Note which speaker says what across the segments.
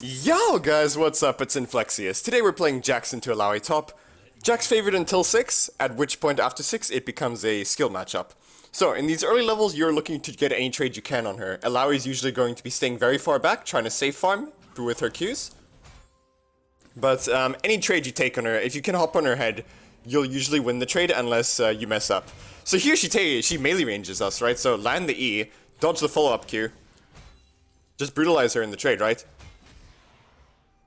Speaker 1: Yo guys, what's up? It's Inflexxius. Today we're playing Jax into Illaoi top. Jax favored until 6, at which point after 6 it becomes a skill matchup. So in these early levels you're looking to get any trade you can on her. Illaoi is usually going to be staying very far back, trying to safe farm with her Qs. But any trade you take on her, if you can hop on her head, you'll usually win the trade unless you mess up. So here she melee ranges us, right? So land the E, dodge the follow-up Q, just brutalize her in the trade, right?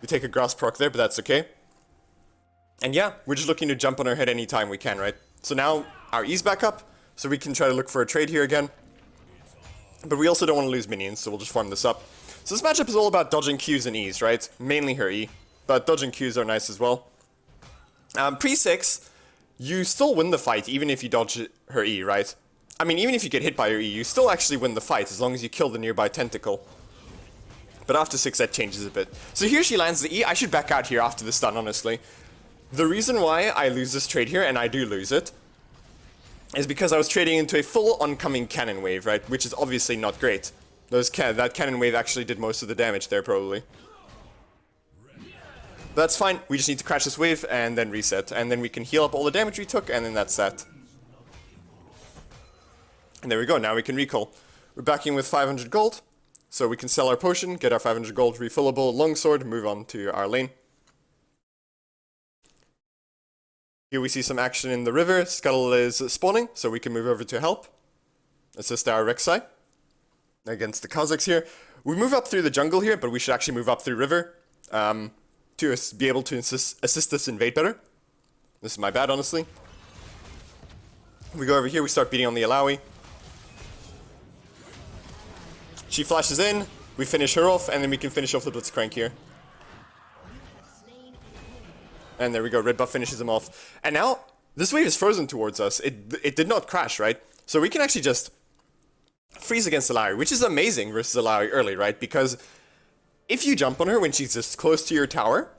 Speaker 1: We take a grass proc there, but that's okay. And yeah, we're just looking to jump on her head anytime we can, right? So now our E's back up, so we can try to look for a trade here again. But we also don't want to lose minions, so we'll just farm this up. So this matchup is all about dodging Qs and E's, right? Mainly her E, but dodging Qs are nice as well. Pre-6, you still win the fight even if you dodge her E, right? I mean, even if you get hit by her E, you still actually win the fight as long as you kill the nearby tentacle. But after 6 that changes a bit. So here she lands the E. I should back out here after the stun, honestly. The reason why I lose this trade here, and I do lose it, is because I was trading into a full oncoming cannon wave, right? Which is obviously not great. That cannon wave actually did most of the damage there, probably. But that's fine. We just need to crash this wave and then reset. And then we can heal up all the damage we took, and then that's that. And there we go. Now we can recall. We're backing with 500 gold. So we can sell our potion, get our 500 gold refillable longsword, move on to our lane. Here we see some action in the river. Scuttle is spawning, so we can move over to help. Assist our Rek'Sai against the Kazakhs here. We move up through the jungle here, but we should actually move up through river to be able to assist us invade better. This is my bad, honestly. We go over here, we start beating on the Illaoi. She flashes in, we finish her off, and then we can finish off the Blitzcrank here. And there we go, red buff finishes him off. And now, this wave is frozen towards us. It did not crash, right? So we can actually just freeze against Illaoi, which is amazing versus Illaoi early, right? Because if you jump on her when she's just close to your tower,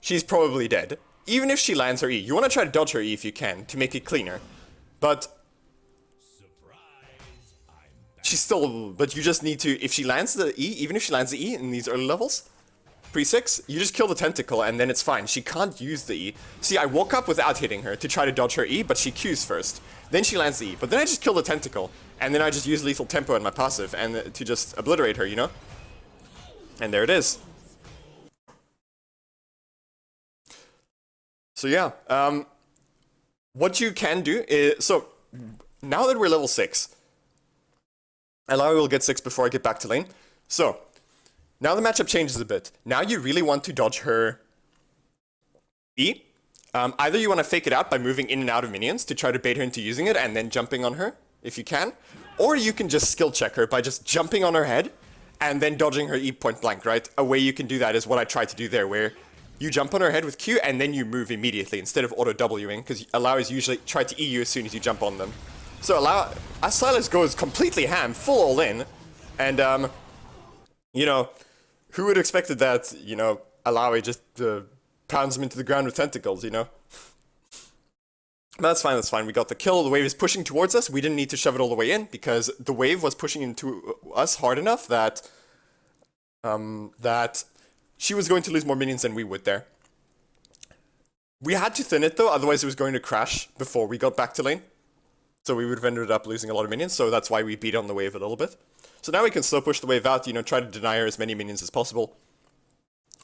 Speaker 1: she's probably dead. Even if she lands her E. You want to try to dodge her E if you can, to make it cleaner. But she's still, but you just need to, if she lands the E, even if she lands the E in these early levels, pre-6, you just kill the tentacle and then it's fine. She can't use the E. See, I woke up without hitting her to try to dodge her E, but she Qs first. Then she lands the E, but then I just kill the tentacle, and then I just use lethal tempo in my passive and to just obliterate her, you know? And there it is. So yeah, what you can do is, so now that we're level 6, Illaoi will get 6 before I get back to lane. So, now the matchup changes a bit. Now you really want to dodge her E. Either you want to fake it out by moving in and out of minions to try to bait her into using it and then jumping on her, if you can. Or you can just skill check her by just jumping on her head and then dodging her E point blank, right? A way you can do that is what I tried to do there, where you jump on her head with Q and then you move immediately instead of auto-Wing, because Illaoi's usually try to E you as soon as you jump on them. So Silas goes completely ham, full all in, and you know, who would have expected that, you know, Illaoi just pounds him into the ground with tentacles, you know? But that's fine, we got the kill, the wave is pushing towards us, we didn't need to shove it all the way in, because the wave was pushing into us hard enough that, that she was going to lose more minions than we would there. We had to thin it though, otherwise it was going to crash before we got back to lane. So we would have ended up losing a lot of minions, so that's why we beat on the wave a little bit. So now we can slow push the wave out, you know, try to deny her as many minions as possible.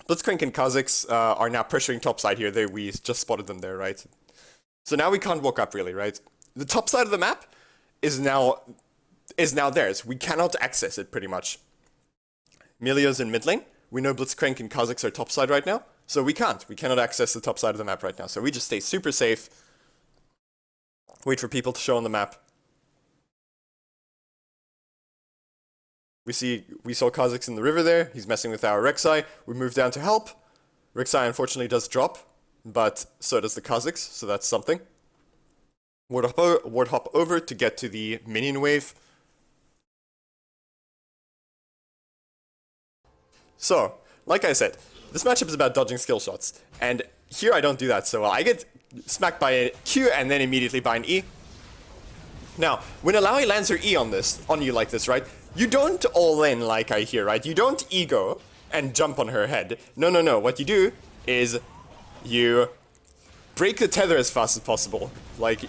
Speaker 1: Blitzcrank and Kazakhs are now pressuring topside here. We just spotted them there, right? So now we can't walk up really, right? The top side of the map is now theirs. We cannot access it pretty much. Milio's in mid lane. We know Blitzcrank and Kazakhs are topside right now, so we cannot access the top side of the map right now. So we just stay super safe. Wait for people to show on the map. We saw Kazakhs in the river there. He's messing with our Rek'Sai. We move down to help. Rek'Sai unfortunately does drop, but so does the Kazakhs, so that's something. Ward hop over to get to the minion wave. So, like I said, this matchup is about dodging skill shots, and here I don't do that so well. I get smacked by a Q and then immediately by an E. Now, when lands her E on you like this, right? You don't all in like I hear, right? You don't ego and jump on her head. No, no, no. What you do is you break the tether as fast as possible, like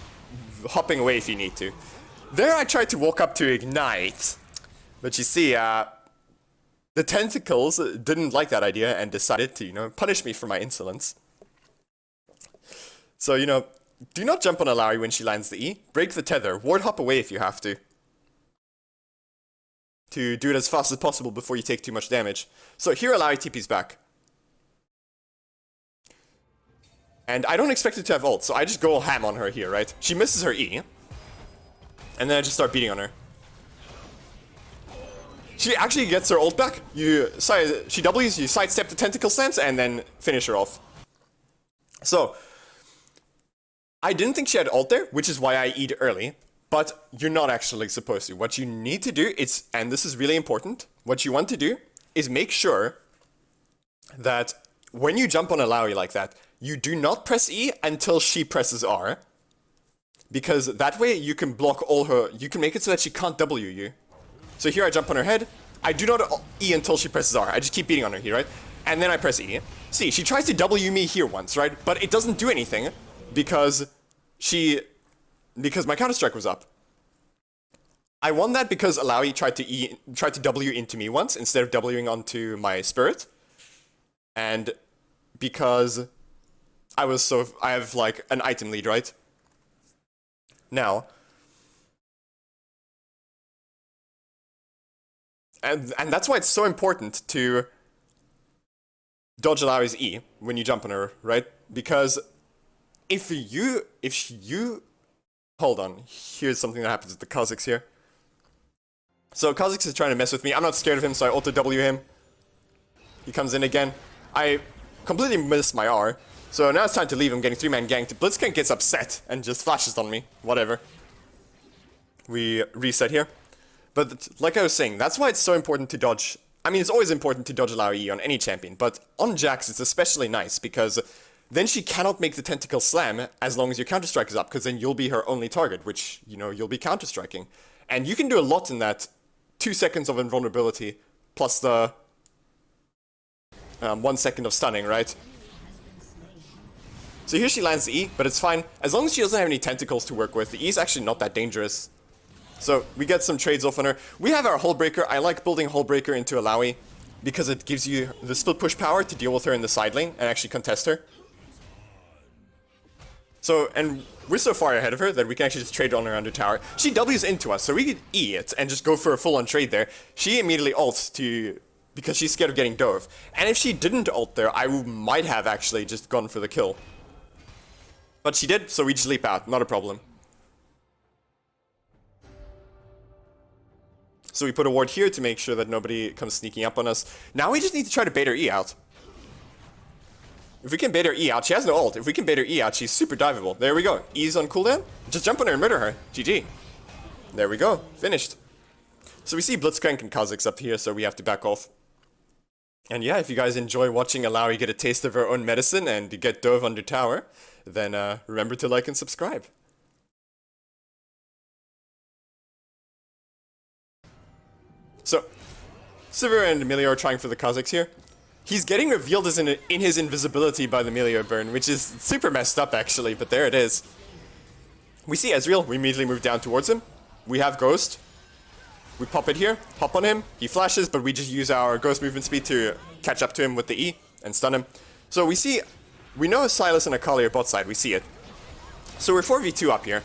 Speaker 1: hopping away if you need to. There I tried to walk up to ignite, but you see, the tentacles didn't like that idea and decided to, punish me for my insolence. So, do not jump on Illaoi when she lands the E. Break the tether. Ward hop away if you have to. To do it as fast as possible before you take too much damage. So here Illaoi TP's back. And I don't expect it to have ult, so I just go ham on her here, right? She misses her E. And then I just start beating on her. She actually gets her ult back. She W's, you sidestep the tentacle stance, and then finish her off. So, I didn't think she had ult there, which is why I E'd early. But you're not actually supposed to. What you need to do is, and this is really important, what you want to do is make sure that when you jump on Illaoi like that, you do not press E until she presses R. Because that way you can block all her, you can make it so that she can't W you. So here I jump on her head, I do not E until she presses R. I just keep beating on her here, right? And then I press E. See, she tries to W me here once, right? But it doesn't do anything because my counter-strike was up. I won that because Illaoi tried to W into me once instead of Wing onto my spirit. And because I have like an item lead, right? Now, and that's why it's so important to dodge Illaoi's E when you jump on her, right? Because if you hold on, here's something that happens with the Kha'Zix here. So Kha'Zix is trying to mess with me. I'm not scared of him, so I auto W him. He comes in again. I completely missed my R. So now it's time to leave him getting 3-man ganked. Blitzcrank gets upset and just flashes on me. Whatever. We reset here. But like I was saying, that's why it's so important to dodge. I mean, it's always important to dodge Illaoi E on any champion, but on Jax it's especially nice because then she cannot make the tentacle slam as long as your counter-strike is up, because then you'll be her only target, which, you'll be counter-striking. And you can do a lot in that 2 seconds of invulnerability plus the 1 second of stunning, right? So here she lands the E, but it's fine. As long as she doesn't have any tentacles to work with, the E is actually not that dangerous. So we get some trades off on her. We have our Hullbreaker. I like building Hullbreaker into Illaoi because it gives you the split push power to deal with her in the side lane and actually contest her. So, and we're so far ahead of her that we can actually just trade on her under tower. She W's into us, so we could E it and just go for a full-on trade there. She immediately ults because she's scared of getting dove. And if she didn't ult there, I might have actually just gone for the kill. But she did, so we just leap out, not a problem. So we put a ward here to make sure that nobody comes sneaking up on us. Now we just need to try to bait her E out. If we can bait her E out, she has no ult. If we can bait her E out, she's super diveable. There we go. E's on cooldown. Just jump on her and murder her. GG. There we go. Finished. So we see Blitzcrank and Kha'Zix up here, so we have to back off. And yeah, if you guys enjoy watching Illaoi get a taste of her own medicine and get dove under tower, then remember to like and subscribe. So, Sivir and Emilio are trying for the Kha'Zix here. He's getting revealed as in his invisibility by the Emilio burn, which is super messed up actually, but there it is. We see Ezreal, we immediately move down towards him. We have Ghost. We pop it here, hop on him, he flashes, but we just use our Ghost movement speed to catch up to him with the E and stun him. So we know Sylas and Akali are bot side, we see it. So we're 4v2 up here.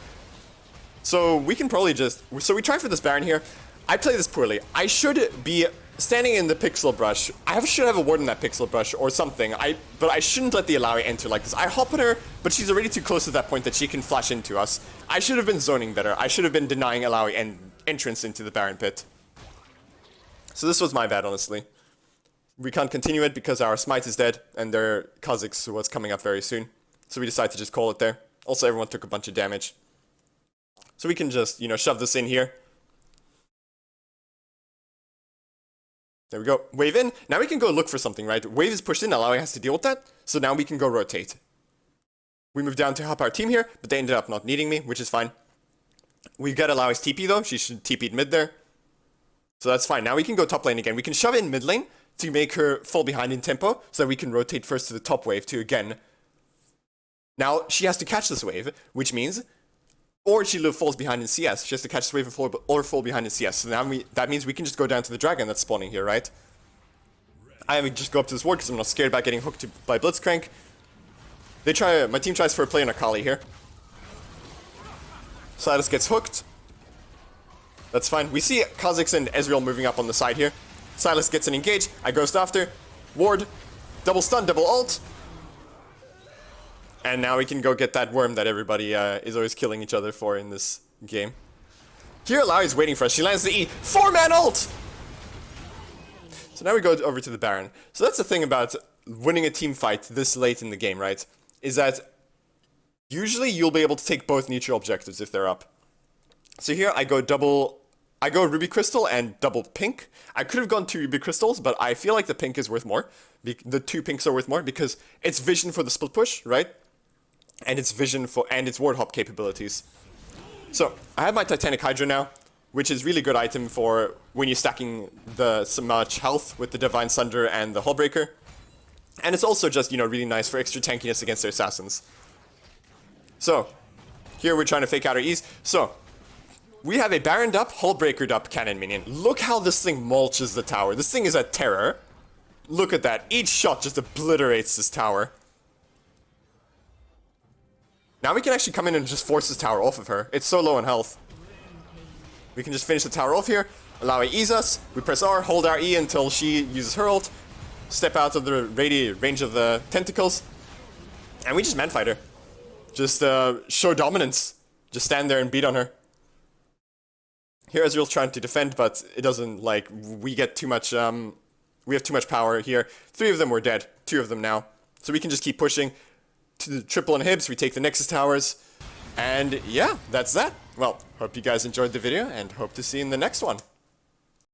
Speaker 1: So we can probably so we try for this Baron here. I play this poorly. I should be standing in the pixel brush. I should have a ward in that pixel brush or something. But I shouldn't let the Illaoi enter like this. I hop on her, but she's already too close to that point that she can flash into us. I should have been zoning better. I should have been denying Illaoi entrance into the Baron pit. So this was my bad, honestly. We can't continue it because our smite is dead and their Kha'Zix was coming up very soon. So we decided to just call it there. Also, everyone took a bunch of damage. So we can just, shove this in here. There we go. Wave in. Now we can go look for something, right? Wave is pushed in. Illaoi has to deal with that. So now we can go rotate. We moved down to help our team here, but they ended up not needing me, which is fine. We've got Illaoi's TP though. She should TP'd mid there. So that's fine. Now we can go top lane again. We can shove in mid lane to make her fall behind in tempo, so that we can rotate first to the top wave to again. Now, she has to catch this wave, which means, or she falls behind in CS. She has to catch this wave or fall behind in CS. So now that means we can just go down to the dragon that's spawning here, right? I just go up to this ward because I'm not scared about getting hooked by Blitzcrank. My team tries for a play on Akali here. Silas gets hooked. That's fine. We see Kha'Zix and Ezreal moving up on the side here. Silas gets an engage. I ghost after. Ward. Double stun, double ult. And now we can go get that worm that everybody is always killing each other for in this game. Here, Illaoi is waiting for us. She lands the E. 4-man ult! So now we go over to the Baron. So that's the thing about winning a team fight this late in the game, right? Is that usually you'll be able to take both neutral objectives if they're up. So here I go Ruby Crystal and double pink. I could have gone 2 Ruby Crystals, but I feel like the pink is worth more. The 2 pinks are worth more because it's vision for the split push, right? And it's vision for, and it's ward hop capabilities. So I have my Titanic Hydra now, which is really good item for when you're stacking so much health with the Divine Sunder and the Hullbreaker. And it's also just, really nice for extra tankiness against their assassins. So, here we're trying to fake out our E's. So, we have a Baroned up, Hullbreakered up cannon minion. Look how this thing mulches the tower. This thing is a terror. Look at that. Each shot just obliterates this tower. Now we can actually come in and just force this tower off of her. It's so low on health. We can just finish the tower off here. Illaoi E's us. We press R, hold our E until she uses her ult. Step out of the range of the tentacles. And we just manfight her. Just show dominance. Just stand there and beat on her. Here Ezreal's trying to defend, but it doesn't, we get too much, we have too much power here. 3 of them were dead. 2 of them now. So we can just keep pushing. To the triple inhibs, we take the Nexus towers. And yeah, that's that. Well, hope you guys enjoyed the video and hope to see you in the next one.